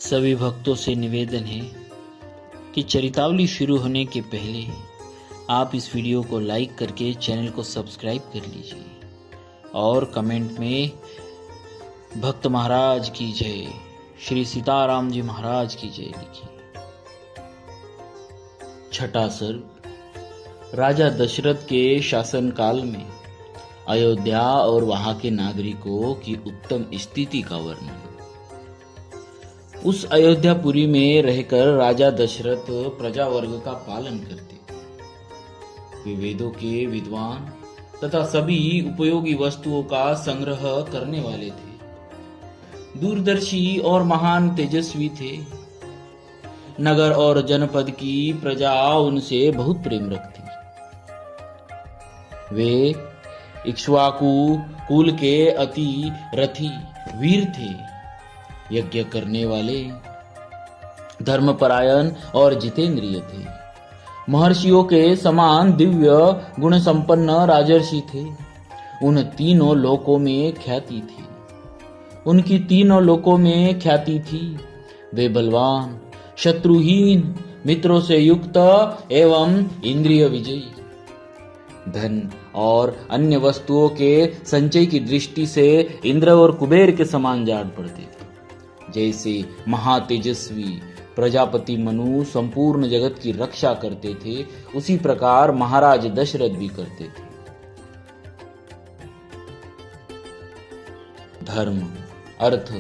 सभी भक्तों से निवेदन है कि चरितावली शुरू होने के पहले आप इस वीडियो को लाइक करके चैनल को सब्सक्राइब कर लीजिए और कमेंट में भक्त महाराज की जय, श्री सीताराम जी महाराज की जय लिखिए। छठा सर्ग। राजा दशरथ के शासनकाल में अयोध्या और वहां के नागरिकों की उत्तम स्थिति का वर्णन। उस अयोध्यापुरी में रहकर राजा दशरथ प्रजा वर्ग का पालन करते थे। वे वेदों के विद्वान तथा सभी उपयोगी वस्तुओं का संग्रह करने वाले थे। दूरदर्शी और महान तेजस्वी थे। नगर और जनपद की प्रजा उनसे बहुत प्रेम रखती। वे इक्ष्वाकु कुल के अति रथी वीर थे। यज्ञ करने वाले, धर्मपरायण और जितेंद्रिय थे। महर्षियों के समान दिव्य गुण संपन्न राजर्षि थे। उन तीनों लोकों में ख्याति थी। उनकी तीनों लोकों में ख्याति थी। वे बलवान, शत्रुहीन, मित्रों से युक्त एवं इंद्रिय विजयी, धन और अन्य वस्तुओं के संचय की दृष्टि से इंद्र और कुबेर के समान जान पड़ते थे। जैसे महातेजस्वी प्रजापति मनु संपूर्ण जगत की रक्षा करते थे, उसी प्रकार महाराज दशरथ भी करते थे। धर्म, अर्थ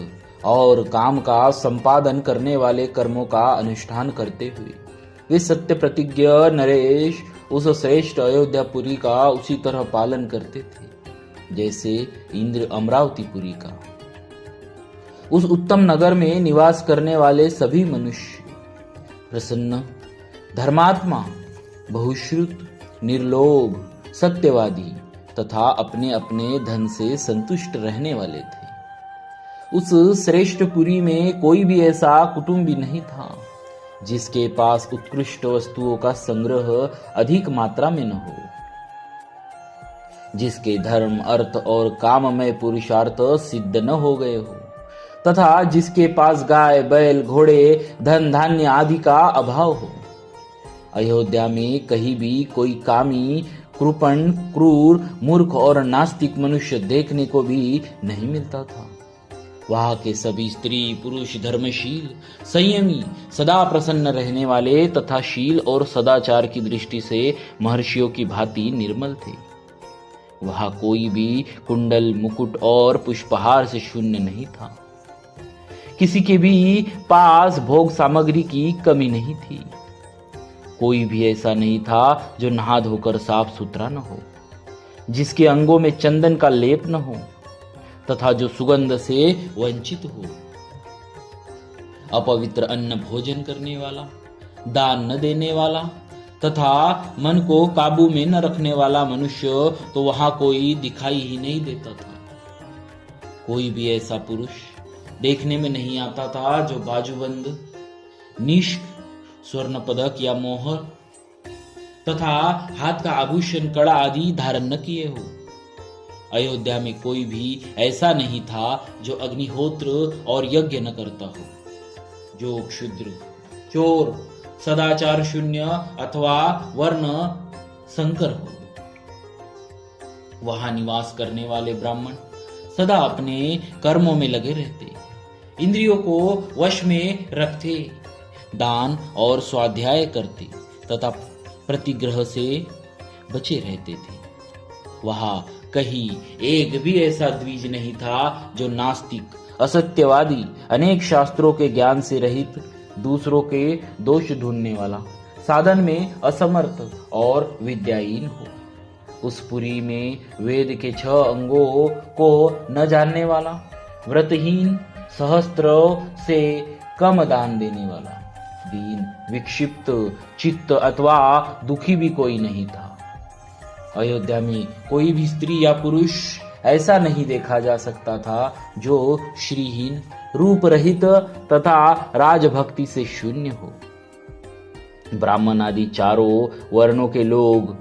और काम का संपादन करने वाले कर्मों का अनुष्ठान करते हुए वे सत्य प्रतिज्ञ नरेश उस श्रेष्ठ अयोध्यापुरी का उसी तरह पालन करते थे जैसे इंद्र अमरावतीपुरी का। उस उत्तम नगर में निवास करने वाले सभी मनुष्य प्रसन्न, धर्मात्मा, बहुश्रुत, निर्लोभ, सत्यवादी तथा अपने अपने धन से संतुष्ट रहने वाले थे। उस श्रेष्ठ पुरी में कोई भी ऐसा कुटुंबी नहीं था जिसके पास उत्कृष्ट वस्तुओं का संग्रह अधिक मात्रा में न हो, जिसके धर्म, अर्थ और काममय पुरुषार्थ सिद्ध न हो गए हो तथा जिसके पास गाय, बैल, घोड़े, धन धान्य आदि का अभाव हो। अयोध्या में कहीं भी कोई कामी, कृपण, क्रूर, मूर्ख और नास्तिक मनुष्य देखने को भी नहीं मिलता था। वहां के सभी स्त्री पुरुष धर्मशील, संयमी, सदा प्रसन्न रहने वाले तथा शील और सदाचार की दृष्टि से महर्षियों की भांति निर्मल थे। वहां कोई भी कुंडल, मुकुट और पुष्पहार से शून्य नहीं था। किसी के भी पास भोग सामग्री की कमी नहीं थी। कोई भी ऐसा नहीं था जो नहा धोकर साफ सुथरा न हो, जिसके अंगों में चंदन का लेप न हो तथा जो सुगंध से वंचित हो। अपवित्र अन्न भोजन करने वाला, दान न देने वाला तथा मन को काबू में न रखने वाला मनुष्य तो वहां कोई दिखाई ही नहीं देता था। कोई भी ऐसा पुरुष देखने में नहीं आता था जो बाजूबंद, निष्क, स्वर्ण पदक या मोहर तथा हाथ का आभूषण, कड़ा आदि धारण न किए हो। अयोध्या में कोई भी ऐसा नहीं था जो अग्निहोत्र और यज्ञ न करता हो, जो क्षुद्र, चोर, सदाचार शून्य अथवा वर्ण संकर हो। वहां निवास करने वाले ब्राह्मण सदा अपने कर्मों में लगे रहते, इंद्रियों को वश में रखते, दान और स्वाध्याय करते तथा प्रतिग्रह से बचे रहते थे। वहां कहीं एक भी ऐसा द्विज नहीं था जो नास्तिक, असत्यवादी, अनेक शास्त्रों के ज्ञान से रहित, दूसरों के दोष ढूंढने वाला, साधन में असमर्थ और विद्याहीन हो। उस पुरी में वेद के 6 अंगों को न जानने वाला, व्रतहीन, सहस्त्र से कम दान देने वाला, दीन, विक्षिप्त चित्त अथवा दुखी भी कोई नहीं था। अयोध्या में कोई भी स्त्री या पुरुष ऐसा नहीं देखा जा सकता था जो श्रीहीन, रूप रहित तथा राजभक्ति से शून्य हो। ब्राह्मण आदि चारों वर्णों के लोग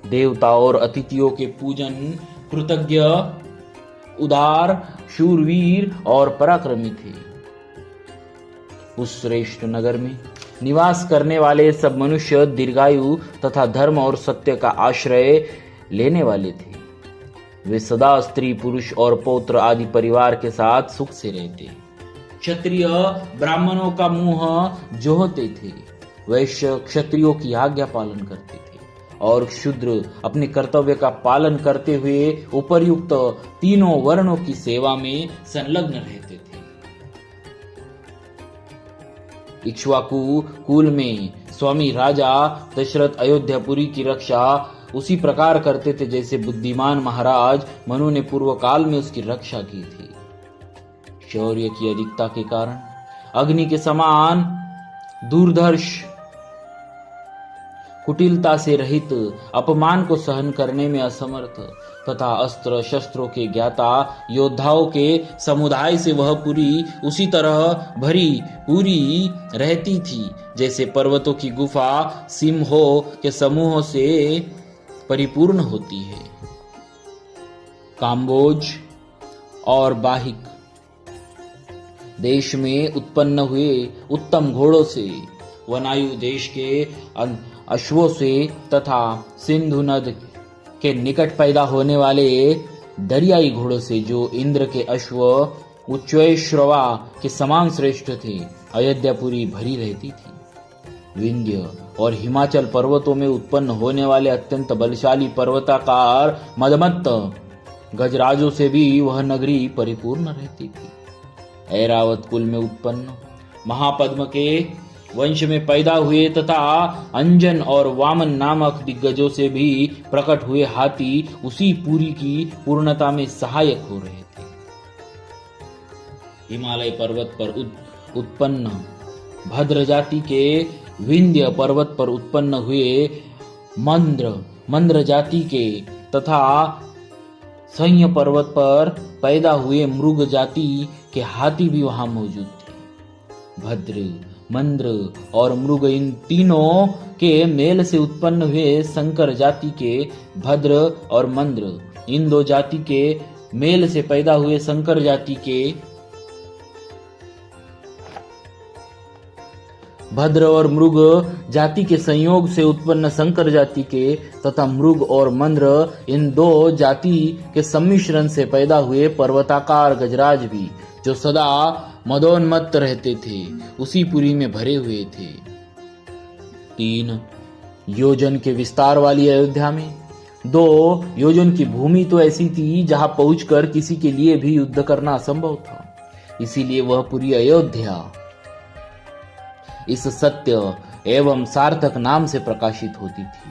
देवता और अतिथियों के पूजन कृतज्ञ, उदार, शूरवीर और पराक्रमी थे। उस श्रेष्ठ नगर में निवास करने वाले सब मनुष्य दीर्घायु तथा धर्म और सत्य का आश्रय लेने वाले थे। वे सदा स्त्री पुरुष और पौत्र आदि परिवार के साथ सुख से रहते। क्षत्रिय ब्राह्मणों का मुंह जोहते थे, वैश्य क्षत्रियों की आज्ञा पालन करते थे और शूद्र अपने कर्तव्य का पालन करते हुए उपर्युक्त तीनों वर्णों की सेवा में संलग्न रहते थे। इक्ष्वाकु कुल में स्वामी राजा दशरथ अयोध्यापुरी की रक्षा उसी प्रकार करते थे जैसे बुद्धिमान महाराज मनु ने पूर्व काल में उसकी रक्षा की थी। शौर्य की अधिकता के कारण अग्नि के समान दूरदर्श, कुटिलता से रहित, अपमान को सहन करने में असमर्थ तथा अस्त्र शस्त्रों के ज्ञाता योद्धाओं के समुदाय से वह पूरी उसी तरह भरी पूरी रहती थी जैसे पर्वतों की गुफा सिंहों के समूहों से परिपूर्ण होती है। काम्बोज और बाहिक देश में उत्पन्न हुए उत्तम घोड़ों से, वनायु देश के अश्वों से तथा सिंधु नद के निकट पैदा होने वाले दरियाई घोड़ों से जो इंद्र के अश्व उच्चैश्रवा के समान श्रेष्ठ थे, अयोध्यापुरी भरी रहती थी। विंध्य और हिमाचल पर्वतों में उत्पन्न होने वाले अत्यंत बलशाली पर्वताकार मदमत्त गजराजों से भी वह नगरी परिपूर्ण रहती थी। ऐरावत कुल में उत्पन्न महापद्म के वंश में पैदा हुए तथा अंजन और वामन नामक दिग्गजों से भी प्रकट हुए हाथी उसी पुरी की पूर्णता में सहायक हो रहे थे। हिमालय पर्वत पर उत्पन्न भद्र जाति के विंध्य पर्वत पर उत्पन्न हुए मंद्र जाति के तथा संय पर्वत पर पैदा हुए मृग जाति के हाथी भी वहां मौजूद थे। भद्र, मंद्र और मृग इन तीनों के मेल से उत्पन्न हुए शंकर जाति के भद्र और मंद्र, इन दो जाति के मेल से पैदा हुए शंकर जाति के भद्र और मृग जाति के संयोग से उत्पन्न शंकर जाति के तथा मृग और मंद्र इन दो जाति के सम्मिश्रण से पैदा हुए पर्वताकार गजराज भी जो सदा मदोन्मत्त रहते थे उसी पुरी में भरे हुए थे। 3 योजन के विस्तार वाली अयोध्या में 2 योजन की भूमि तो ऐसी थी जहां पहुंचकर किसी के लिए भी युद्ध करना असंभव था। इसीलिए वह पुरी अयोध्या इस सत्य एवं सार्थक नाम से प्रकाशित होती थी,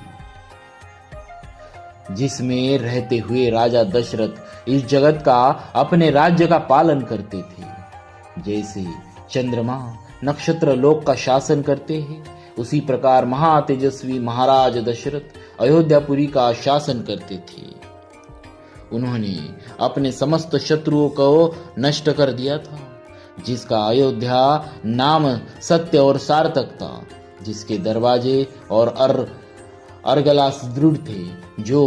जिसमें रहते हुए राजा दशरथ इस जगत का अपने राज्य का पालन करते थे। जैसे चंद्रमा नक्षत्र लोक का शासन करते हैं, उसी प्रकार महातेजस्वी महाराज दशरथ अयोध्यापुरी का शासन करते थे। उन्होंने अपने समस्त शत्रुओं को नष्ट कर दिया था, जिसका अयोध्या नाम सत्य और सार्थक था, जिसके दरवाजे और अर्गला दृढ़ थे, जो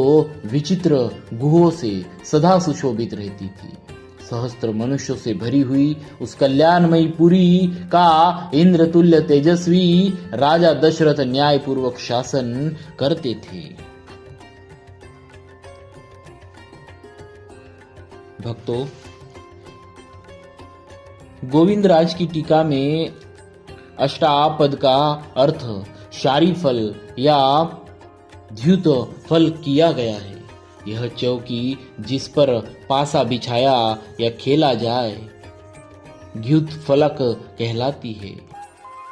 विचित्र गुहों से सदा सुशोभित रहती थी। सहस्त्र मनुष्यों से भरी हुई उस कल्याणमयी पुरी का इंद्रतुल्य तेजस्वी राजा दशरथ न्यायपूर्वक शासन करते थे। भक्तों, गोविंद राज की टीका में अष्टापद का अर्थ शारी फल या द्युत फल किया गया है। यह चौकी जिस पर पासा बिछाया या खेला जाए द्युत फलक कहलाती है।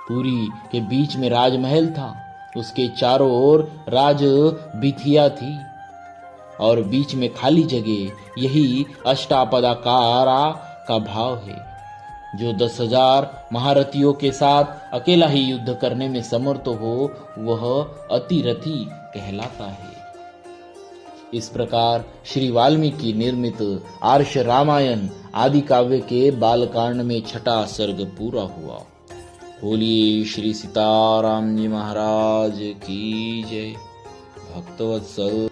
पुरी के बीच में राजमहल था, उसके चारों ओर राज बीथिया थी और बीच में खाली जगह, यही अष्टापदाकारा का भाव है। जो 10,000 महारथियों के साथ अकेला ही युद्ध करने में समर्थ हो वह अतिरथी कहलाता है। इस प्रकार श्री वाल्मीकि निर्मित आर्ष रामायण आदि काव्य के बालकांड में 6ठा सर्ग पूरा हुआ। बोलिए श्री सीताराम जी महाराज की जय। भक्तवत्सल